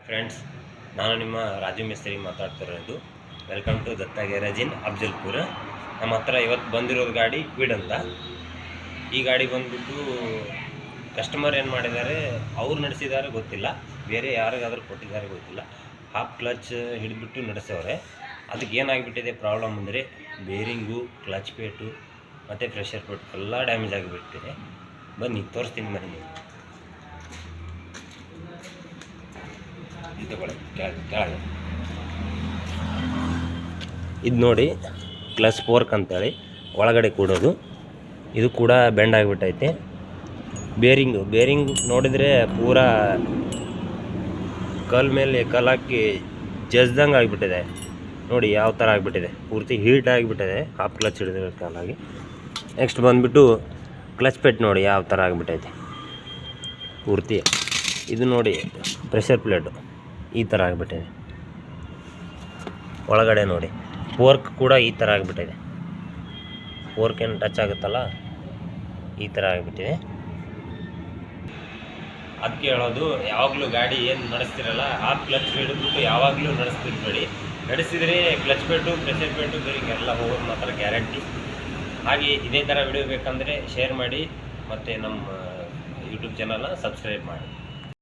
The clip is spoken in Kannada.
ಫ್ರೆಂಡ್ಸ್, ನಾನು ನಿಮ್ಮ ರಾಜು ಮಿಸ್ತ್ರಿ ಮಾತಾಡ್ತಿರೋದು. ವೆಲ್ಕಮ್ ಟು ದತ್ತ ಗ್ಯಾರೇಜ್ ಇನ್ ಅಫ್ಜಲ್ಪುರ. ನಮ್ಮ ಹತ್ರ ಇವತ್ತು ಬಂದಿರೋದು ಗಾಡಿ ಕ್ವಿಡ್ ಅಂತ. ಈ ಗಾಡಿ ಬಂದುಬಿಟ್ಟು ಕಸ್ಟಮರ್ ಏನು ಮಾಡಿದ್ದಾರೆ, ಅವ್ರು ನಡೆಸಿದ್ದಾರೆ ಗೊತ್ತಿಲ್ಲ, ಬೇರೆ ಯಾರಿಗಾದ್ರೂ ಕೊಟ್ಟಿದ್ದಾರೆ ಗೊತ್ತಿಲ್ಲ. ಹಾಫ್ ಕ್ಲಚ್ ಹಿಡಿದ್ಬಿಟ್ಟು ನಡೆಸೋರೆ. ಅದಕ್ಕೆ ಏನಾಗಿಬಿಟ್ಟಿದೆ ಪ್ರಾಬ್ಲಮ್ ಅಂದರೆ, ಬೇರಿಂಗು, ಕ್ಲಚ್ ಪೇಟು ಮತ್ತು ಪ್ರೆಷರ್ ಪೇಟು ಎಲ್ಲ ಡ್ಯಾಮೇಜ್ ಆಗಿಬಿಟ್ಟಿದೆ. ಬನ್ನಿ ತೋರಿಸ್ತೀನಿ ಬನ್ನಿ. ಕೆಳಗೆ ಇದು ನೋಡಿ, ಕ್ಲಚ್ ಫೋರ್ಕ್ ಅಂತೇಳಿ ಒಳಗಡೆ ಕೂಡೋದು. ಇದು ಕೂಡ ಬೆಂಡ್ ಆಗಿಬಿಟ್ಟೈತೆ. ಬೇರಿಂಗ್ ನೋಡಿದರೆ ಪೂರಾ ಕಲ್ ಮೇಲೆ ಕಲ್ಲಾಕಿ ಜಜ್ದಂಗೆ ಆಗಿಬಿಟ್ಟಿದೆ. ನೋಡಿ ಯಾವ ಥರ ಆಗಿಬಿಟ್ಟಿದೆ, ಪೂರ್ತಿ ಹೀಟ್ ಆಗಿಬಿಟ್ಟಿದೆ ಹಾಫ್ ಕ್ಲಚ್ ಹಿಡಿದಿರೋ ಕಾಲಾಗಿ. ನೆಕ್ಸ್ಟ್ ಬಂದುಬಿಟ್ಟು ಕ್ಲಚ್ ಪೇಟ್ ನೋಡಿ ಯಾವ ಥರ ಆಗಿಬಿಟ್ಟೈತೆ ಪೂರ್ತಿ. ಇದು ನೋಡಿ ಪ್ರೆಷರ್ ಪ್ಲೇಟು ಈ ಥರ ಆಗಿಬಿಟ್ಟಿದೆ. ಒಳಗಡೆ ನೋಡಿ ಫೋರ್ಕ್ ಕೂಡ ಈ ಥರ ಆಗಿಬಿಟ್ಟಿದೆ. ಫೋರ್ಕ್ ಏನು ಟಚ್ ಆಗುತ್ತಲ್ಲ, ಈ ಥರ ಆಗಿಬಿಟ್ಟಿದೆ. ಅದಕ್ಕೆ ಹೇಳೋದು, ಯಾವಾಗಲೂ ಗಾಡಿ ಏನು ನಡೆಸ್ತಿರಲ್ಲ, ಹಾಫ್ ಕ್ಲಚ್ ಹಿಡಿದ್ಬಿಟ್ಟು ಯಾವಾಗಲೂ ನಡೆಸ್ತಿರ್ಬೇಡಿ. ನಡೆಸಿದರೆ ಕ್ಲಚ್ ಪೇಟು, ಪ್ರೆಷರ್ ಪೇಟು, ಬೇರಿಂಗ್ ಎಲ್ಲ ಹೋಗೋದು ಮಾತ್ರ ಗ್ಯಾರಂಟಿ. ಹಾಗೆ ಇದೇ ಥರ ವಿಡಿಯೋ ಬೇಕಂದರೆ ಶೇರ್ ಮಾಡಿ ಮತ್ತು ನಮ್ಮ ಯೂಟ್ಯೂಬ್ ಚಾನಲ್ನ ಸಬ್ಸ್ಕ್ರೈಬ್ ಮಾಡಿ.